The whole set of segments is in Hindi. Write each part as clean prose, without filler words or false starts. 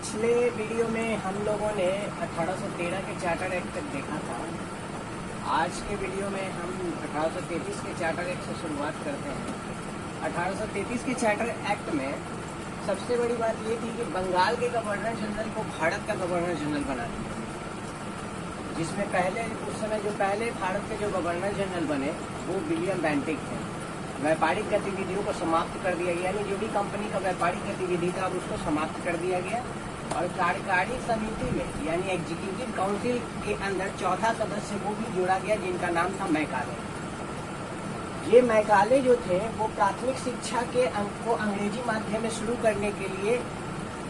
पिछले वीडियो में हम लोगों ने 1813 के चार्टर एक्ट तक देखा था। आज के वीडियो में हम 1833 के चार्टर एक्ट से शुरुआत करते हैं। 1833 के चार्टर एक्ट में सबसे बड़ी बात ये थी कि बंगाल के गवर्नर जनरल को भारत का गवर्नर जनरल बना दिया, जिसमें पहले उस समय जो पहले भारत के जो गवर्नर जनरल बने वो विलियम बेंटिक थे। व्यापारिक गतिविधियों को समाप्त कर दिया गया, यानी जो भी कंपनी का व्यापारिक गतिविधि था अब उसको समाप्त कर दिया गया। और कार्यकारी समिति में यानी एग्जीक्यूटिव काउंसिल के अंदर चौथा सदस्य वो भी जोड़ा गया जिनका नाम था मैकाले। ये मैकाले जो थे वो प्राथमिक शिक्षा के अंक को अंग्रेजी माध्यम में शुरू करने के लिए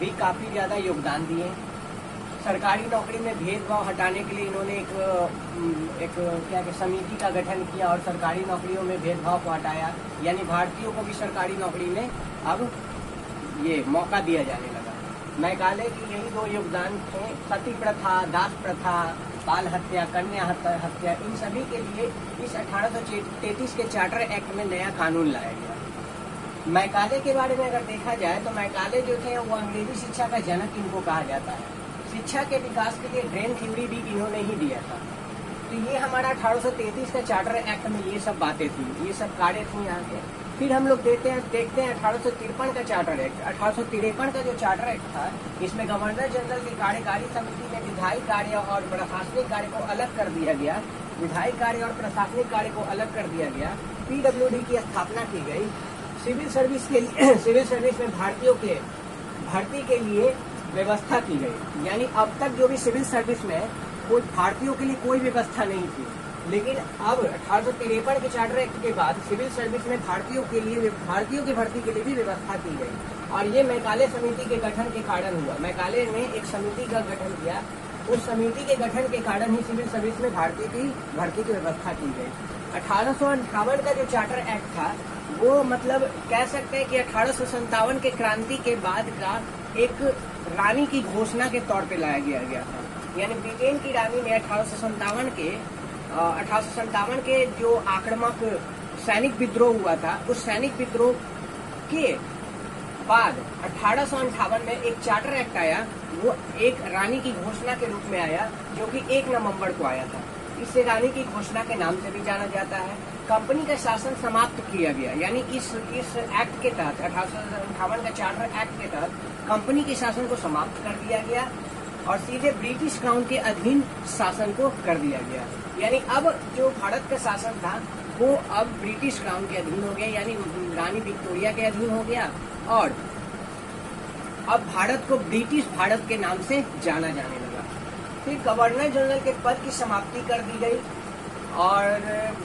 भी काफी ज्यादा योगदान दिए। सरकारी नौकरी में भेदभाव हटाने के लिए इन्होंने एक समिति का गठन किया और सरकारी नौकरियों में भेदभाव को हटाया, यानी भारतीयों को भी सरकारी नौकरी में अब ये मौका दिया जाने लगा। मैकाले की यही दो योगदान थे, सती प्रथा, दास प्रथा, बाल हत्या, कन्या हत्या, इन सभी के लिए इस 1833 के चार्टर एक्ट में नया कानून लाया गया। मैकाले के बारे में अगर देखा जाए तो मैकाले जो थे वो अंग्रेजी शिक्षा का जनक इनको कहा जाता है। शिक्षा के विकास के लिए ग्रेन थ्योरी भी इन्होंने ही दिया था। तो ये हमारा 1833 का चार्टर एक्ट में ये सब बातें थी, ये सब कार्य थी यहाँ के। फिर हम लोग देखते हैं 1853 का चार्टर एक्ट। 1853 का जो चार्टर एक्ट था इसमें गवर्नर जनरल की कार्यकारी समिति में विधायी कार्य और प्रशासनिक कार्य को अलग कर दिया गया। विधायी कार्य और प्रशासनिक कार्य को अलग कर दिया गया। PWD की स्थापना की गई। सिविल सर्विस में भारतीयों के भर्ती के लिए व्यवस्था की गई, यानी अब तक जो भी सिविल सर्विस में कोई भारतीयों के लिए कोई व्यवस्था नहीं थी, लेकिन अब 1853 के चार्टर एक्ट के बाद सिविल सर्विस में भारतीयों की भर्ती के लिए भी व्यवस्था की गई। और ये मैकाले समिति के गठन के कारण हुआ। मैकाले ने एक समिति का गठन किया, उस समिति के गठन के कारण ही सिविल सर्विस में भारतीय की भर्ती की व्यवस्था की गई। 1858 का जो चार्टर एक्ट था वो मतलब कह सकते हैं कि 1857 के क्रांति के बाद का एक रानी की घोषणा के तौर पे लाया गया था। यानी ब्रिटेन की रानी ने 1857 के जो आक्रामक सैनिक विद्रोह हुआ था, उस सैनिक विद्रोह के बाद 1858 में एक चार्टर एक्ट आया, वो एक रानी की घोषणा के रूप में आया, जो कि 1 नवंबर को आया था। इसे रानी की घोषणा के नाम से भी जाना जाता है। कंपनी का शासन समाप्त किया गया, यानी इस एक्ट के तहत 1858 का चार्टर एक्ट के तहत कंपनी के शासन को समाप्त कर दिया गया और सीधे ब्रिटिश क्राउन के अधीन शासन को कर दिया गया। यानी अब जो भारत का शासन था वो अब ब्रिटिश क्राउन के अधीन हो गया, यानी रानी विक्टोरिया के अधीन हो गया और अब भारत को ब्रिटिश भारत के नाम से जाना जाने लगा। फिर गवर्नर जनरल के पद की समाप्ति कर दी गई और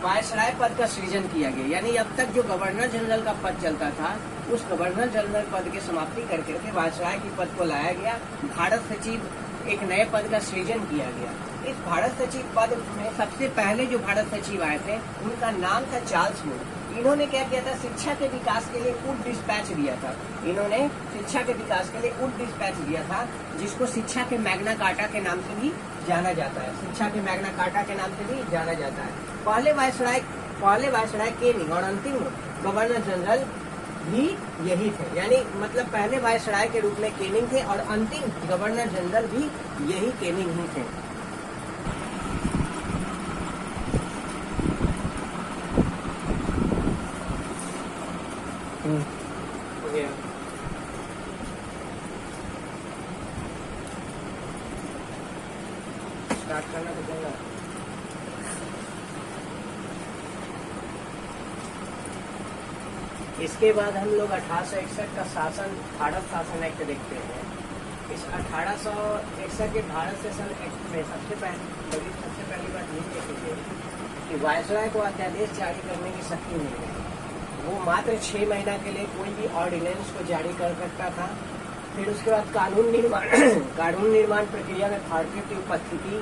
वायसराय पद का सृजन किया गया, यानी अब तक जो गवर्नर जनरल का पद चलता था उस गवर्नर जनरल पद की समाप्ति करके वायसराय की पद को लाया गया। भारत सचिव एक नए पद का सृजन किया गया। इस भारत सचिव पद में सबसे पहले जो भारत सचिव आए थे उनका नाम था चार्ल्स मूर। इन्होंने क्या किया था, शिक्षा के विकास के लिए वुड डिस्पैच दिया था। इन्होंने शिक्षा के विकास के लिए वुड डिस्पैच दिया था, जिसको शिक्षा के मैग्ना कार्टा के नाम से भी जाना जाता है। शिक्षा के मैग्ना कार्टा के नाम से भी जाना जाता है। पहले वायसराय केनिंग और अंतिम गवर्नर जनरल भी यही थे, यानी मतलब पहले वायसराय के रूप में केनिंग थे और अंतिम गवर्नर जनरल भी यही केनिंग ही थे। स्टार्ट करना पड़ेगा। इसके बाद हम लोग 1861 का भारत शासन एक्ट देखते हैं। इस 1861 के भारत शासन एक्ट में सबसे पहली बात ये देखी गई कि वायसराय को अध्यादेश जारी करने की शक्ति नहीं है। वो मात्र 6 महीना के लिए कोई भी ऑर्डिनेंस को जारी कर सकता था। फिर उसके बाद कानून निर्माण प्रक्रिया में भारतीय की उपस्थिति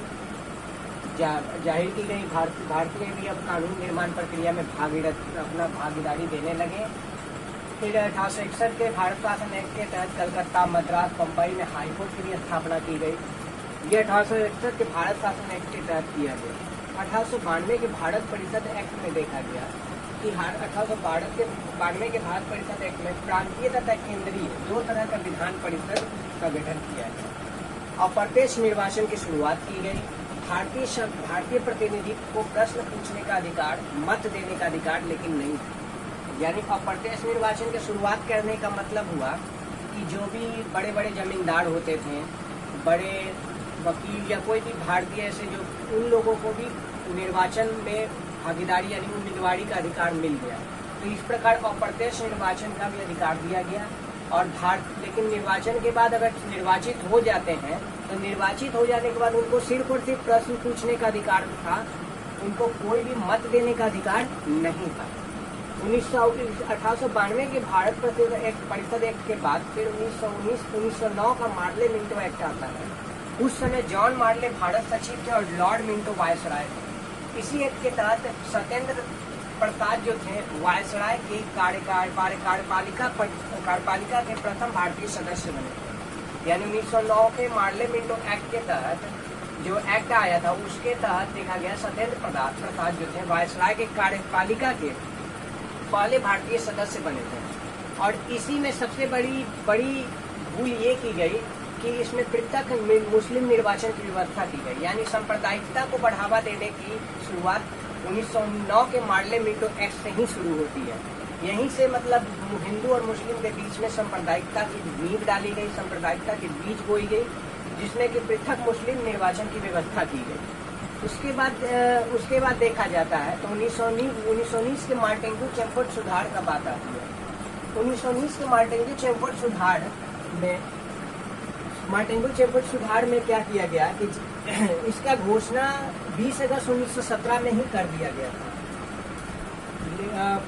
जाहिर की गई। भारतीय भी अब कानून निर्माण प्रक्रिया में अपना भागीदारी देने लगे। फिर 1861 के भारत शासन एक्ट के तहत कलकत्ता, मद्रास, बम्बई में हाईकोर्ट की भी स्थापना की गई। ये 1861 के भारत शासन एक्ट के तहत किया गया। 1892 के भारत परिषद एक्ट में देखा गया कि 1892 के भारत परिषद एक्ट में प्रांतीय तथा केंद्रीय दो तरह का विधान परिषद का गठन किया गया। अप्रत्यक्ष निर्वाचन की शुरुआत की गई। भारतीय प्रतिनिधित्व को प्रश्न पूछने का अधिकार, मत देने का अधिकार लेकिन नहीं, यानी अप्रत्यक्ष निर्वाचन की शुरुआत करने का मतलब हुआ कि जो भी बड़े बड़े जमींदार होते थे, बड़े वकील या कोई भी भारतीय ऐसे, जो उन लोगों को भी निर्वाचन में भागीदारी यानी उम्मीदवारी का अधिकार मिल गया। तो इस प्रकार अप्रत्यक्ष निर्वाचन का भी अधिकार दिया गया। और लेकिन निर्वाचन के बाद अगर निर्वाचित हो जाते हैं तो निर्वाचित हो जाने के बाद उनको सिर्फ और सिर्फ प्रश्न पूछने का अधिकार था, उनको कोई भी मत देने का अधिकार नहीं था। 1892 के भारत परिषद एक्ट के बाद फिर 1909 का मार्ले मिंटो एक्ट आता है। उस समय जॉन मार्ले भारत सचिव थे और लॉर्ड मिंटो वायसराय थे। इसी एक्ट के तहत सत्येंद्र प्रसाद जो थे वायसराय की कार्यपालिका के प्रथम भारतीय सदस्य बने थे। यानी 1909 के मार्ले मिंटो एक्ट के तहत जो एक्ट आया था उसके तहत देखा गया सत्येंद्र प्रसाद जो थे वायसराय के कार्यपालिका के पहले भारतीय सदस्य बने थे। और इसी में सबसे बड़ी भूल ये की गई कि इसमें पृथक मुस्लिम निर्वाचन की व्यवस्था की गई। यानी सांप्रदायिकता को बढ़ावा देने की शुरुआत 1909 के मार्ले मिंटो एक्ट से ही शुरू होती है। यहीं से मतलब हिंदू और मुस्लिम के बीच में सांप्रदायिकता की नींव डाली गई, सांप्रदायिकता के बीज बोई गई, जिसमें कि पृथक मुस्लिम निर्वाचन की व्यवस्था की गई। उसके बाद देखा जाता है तो 1919 के मार्टेंगू चैम्फोर्ड सुधार का बात आती है। 1919 के मार्टेंगू चैम्फोर्ड सुधार में क्या किया गया कि इसका घोषणा 20 अगस्त 1917 में ही कर दिया गया था।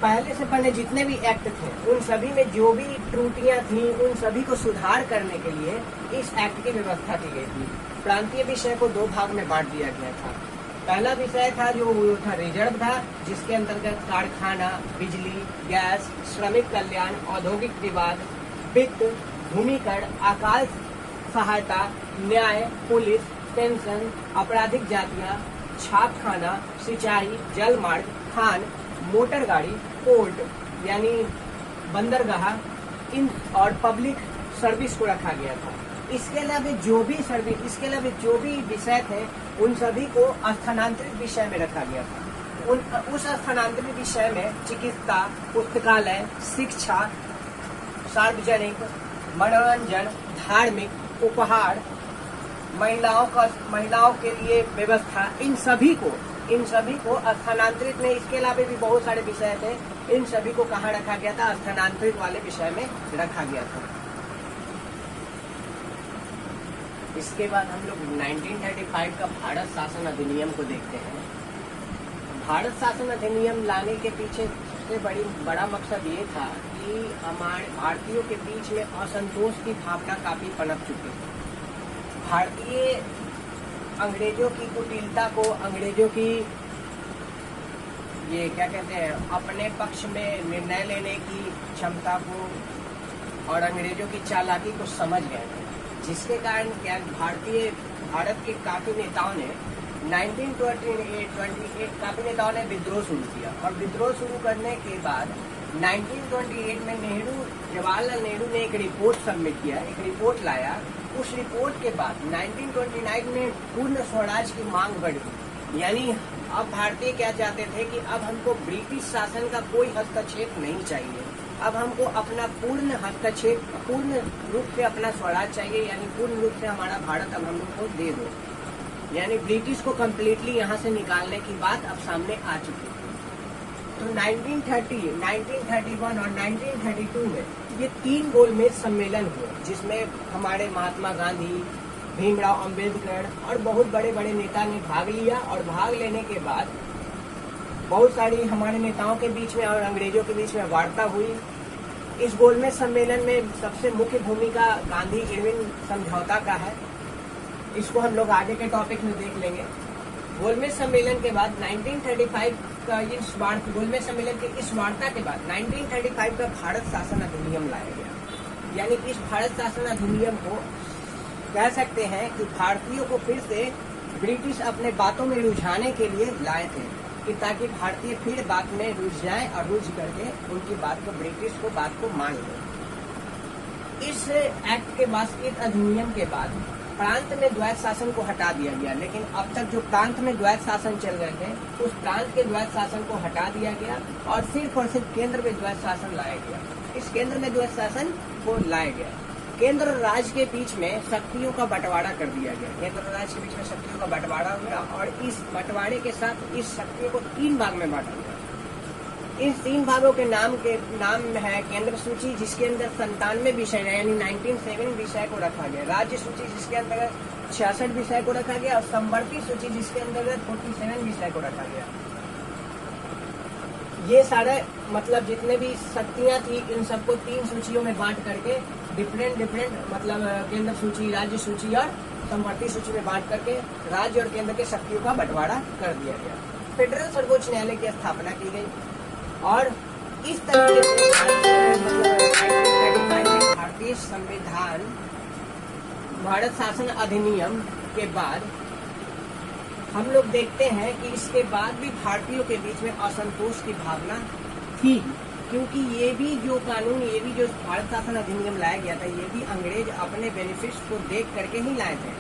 पहले से पहले जितने भी एक्ट थे उन सभी में जो भी त्रुटियां थी उन सभी को सुधार करने के लिए इस एक्ट की व्यवस्था की गई थी। प्रांतीय विषय को दो भाग में बांट दिया गया था। पहला विषय था जो था रिजर्व था, जिसके अंतर्गत कारखाना, बिजली, गैस, श्रमिक कल्याण, औद्योगिक विवाद, वित्त, भूमिकर, अकाल सहायता, न्याय, पुलिस, पेंशन, आपराधिक जातियां, छापखाना, सिंचाई, जल मार्ग, खान, मोटर गाड़ी, पोर्ट यानी बंदरगाह, इन और पब्लिक सर्विस को रखा गया था। इसके अलावा जो भी विषय थे उन सभी को स्थानांतरित विषय में रखा गया था। उस स्थानांतरित विषय में चिकित्सा, पुस्तकालय, शिक्षा, सार्वजनिक, मनोरंजन, धार्मिक, उपहार, महिलाओं के लिए व्यवस्था, इन सभी को स्थानांतरित में, इसके अलावा भी बहुत सारे विषय थे, इन सभी को कहाँ रखा गया था? स्थानांतरित वाले विषय में रखा गया था। इसके बाद हम लोग 1935 का भारत शासन अधिनियम को देखते हैं। भारत शासन अधिनियम लाने के पीछे सबसे बड़ा मकसद ये था कि हमारे भारतीयों के बीच में असंतोष की भावना काफी पनप चुकी थी। भारतीय अंग्रेजों की कुटिलता को, अंग्रेजों की ये क्या कहते हैं, अपने पक्ष में निर्णय लेने की क्षमता को और अंग्रेजों की चालाकी को समझ गए थे, जिसके कारण क्या भारत के काफी नेताओं ने 1928 काफी नेताओं ने विद्रोह शुरू किया। और विद्रोह शुरू करने के बाद 1928 में जवाहरलाल नेहरू ने एक रिपोर्ट सबमिट किया, एक रिपोर्ट लाया। उस रिपोर्ट के बाद 1929 में पूर्ण स्वराज की मांग बढ़ी। यानी अब भारतीय क्या चाहते थे कि अब हमको ब्रिटिश शासन का कोई हस्तक्षेप नहीं चाहिए, अब हमको अपना पूर्ण हस्तक्षेप, पूर्ण रूप से अपना स्वराज चाहिए, यानी पूर्ण रूप से हमारा भारत अब हम लोग को दे दो। यानी ब्रिटिश को कम्प्लीटली यहाँ से निकालने की बात अब सामने आ चुकी है। तो 1930, 1931 और 1932 में ये 3 गोलमेज सम्मेलन हुए, जिसमें हमारे महात्मा गांधी, भीमराव अंबेडकर और बहुत बड़े बड़े नेता ने भाग लिया। और भाग लेने के बाद बहुत सारी हमारे नेताओं के बीच में और अंग्रेजों के बीच में वार्ता हुई। इस गोलमेज सम्मेलन में सबसे मुख्य भूमिका गांधी इरविन समझौता का है। इसको हम लोग आगे के टॉपिक में देख लेंगे। गोलमेज सम्मेलन के बाद 1935 का गोलमेज सम्मेलन की इस वार्ता के बाद 1935 का भारत शासन अधिनियम लाया गया। यानी इस भारत शासन अधिनियम को कह सकते हैं कि भारतीयों को फिर से ब्रिटिश अपने बातों में रुझाने के लिए लाए थे। कि ताकि भारतीय फिर बात में रुझ जाए और रुझ करके उनकी बात को, ब्रिटिश को बात को मान ले। इस एक्ट के बाद, इस अधिनियम के बाद प्रांत में द्वैत शासन को हटा दिया गया, लेकिन अब तक जो प्रांत में द्वैत शासन चल रहे थे उस प्रांत के द्वैत शासन को हटा दिया गया और सिर्फ केंद्र में द्वैत शासन लाया गया। इस केंद्र में द्वैत शासन को लाया गया। केंद्र और राज्य के बीच में शक्तियों का बंटवारा कर दिया गया। केंद्र और राज्य के बीच में शक्तियों का बंटवारा हुआ और इस बंटवारे के साथ इस शक्तियों को 3 भाग में बांटा गया। इन 3 भागों के नाम है केंद्र सूची, जिसके अंदर 97 विषय यानी 97 विषय को रखा गया। राज्य सूची जिसके अंतर्गत 66 विषय को रखा गया और समवर्ती सूची जिसके अंतर्गत 47 विषय को रखा गया। ये सारे मतलब जितने भी शक्तियां थी इन सबको 3 सूचियों में बांट करके डिफरेंट मतलब केंद्र सूची, राज्य सूची और समवर्ती सूची में बांट करके राज्य और केंद्र के शक्तियों का बंटवारा कर दिया गया। फेडरल सर्वोच्च न्यायालय की स्थापना की गई और इस तरीके से भारतीय संविधान, भारत शासन अधिनियम के बाद हम लोग देखते हैं कि इसके बाद भी भारतीयों के बीच में असंतोष की भावना थी, क्योंकि ये भी जो कानून, ये भी जो भारत शासन अधिनियम लाया गया था, ये भी अंग्रेज अपने बेनिफिट्स को देख करके ही लाए थे।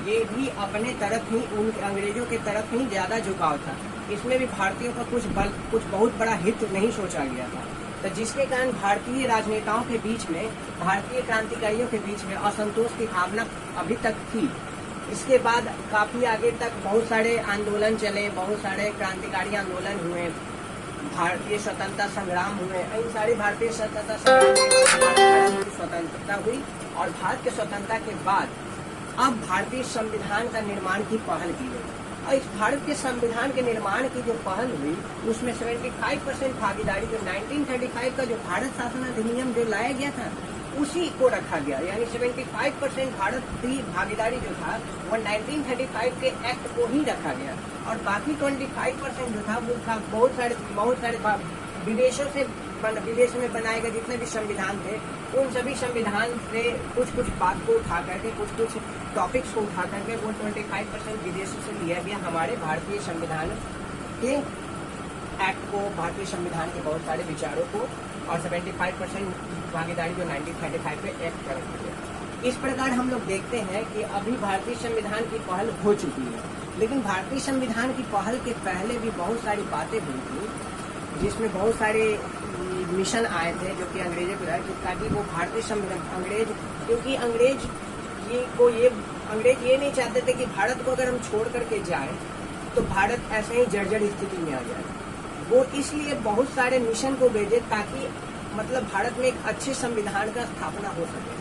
ये भी अपने तरफ ही, उन अंग्रेजों के तरफ ही ज्यादा झुकाव था। इसमें भी भारतीयों का कुछ बहुत बड़ा हित नहीं सोचा गया था, तो जिसके कारण भारतीय राजनेताओं के बीच में, भारतीय क्रांतिकारियों के बीच में असंतोष की भावना अभी तक थी। इसके बाद काफी आगे तक बहुत सारे आंदोलन चले, बहुत सारे क्रांतिकारी आंदोलन हुए, भारतीय स्वतंत्रता संग्राम हुए। इन सारी भारतीय स्वतंत्रता संग्राम की स्वतंत्रता हुई और भारत के स्वतंत्रता के बाद अब भारतीय संविधान का निर्माण की पहल की गई। और इस भारत के संविधान के निर्माण की जो पहल हुई उसमें 75% भागीदारी, जो 1935 का जो भारत शासन अधिनियम जो लाया गया था उसी को रखा गया, यानी 75% भारत की भागीदारी जो था वो 1935 के एक्ट को ही रखा गया और बाकी 25% जो था वो था बहुत सारे विदेश में बनाए गए जितने भी संविधान थे, उन सभी संविधान से कुछ बात को उठा करके, कुछ टॉपिक्स को उठा करके वो 25% विदेशों से लिया गया हमारे भारतीय संविधान के एक्ट को, भारतीय संविधान के बहुत सारे विचारों को, और 75% भागीदारी जो 1935 पे एक्ट कर रखा गया। इस प्रकार हम लोग देखते हैं कि अभी भारतीय संविधान की पहल हो चुकी है, लेकिन भारतीय संविधान की पहल के पहले भी बहुत सारी बातें हुई थी, जिसमें बहुत सारे मिशन आए थे जो कि अंग्रेजों को आए, ताकि वो भारतीय संविधान, क्योंकि अंग्रेज ये नहीं चाहते थे कि भारत को अगर हम छोड़ करके जाए तो भारत ऐसे ही जर्जर स्थिति में आ जाए। वो इसलिए बहुत सारे मिशन को भेजे ताकि मतलब भारत में एक अच्छे संविधान का स्थापना हो सके,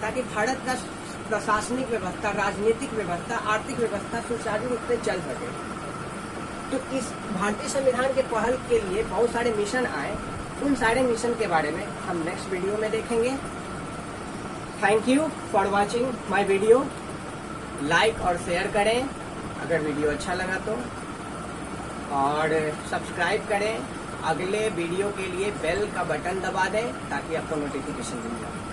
ताकि भारत का प्रशासनिक व्यवस्था, राजनीतिक व्यवस्था, आर्थिक व्यवस्था सुचारू रूप से चल सके। तो इस भारतीय संविधान के पहल के लिए बहुत सारे मिशन आए। उन सारे मिशन के बारे में हम नेक्स्ट वीडियो में देखेंगे। Thank you for watching my video. Like और शेयर करें अगर वीडियो अच्छा लगा तो, और सब्सक्राइब करें। अगले वीडियो के लिए बेल का बटन दबा दें ताकि आपको नोटिफिकेशन मिल जाए।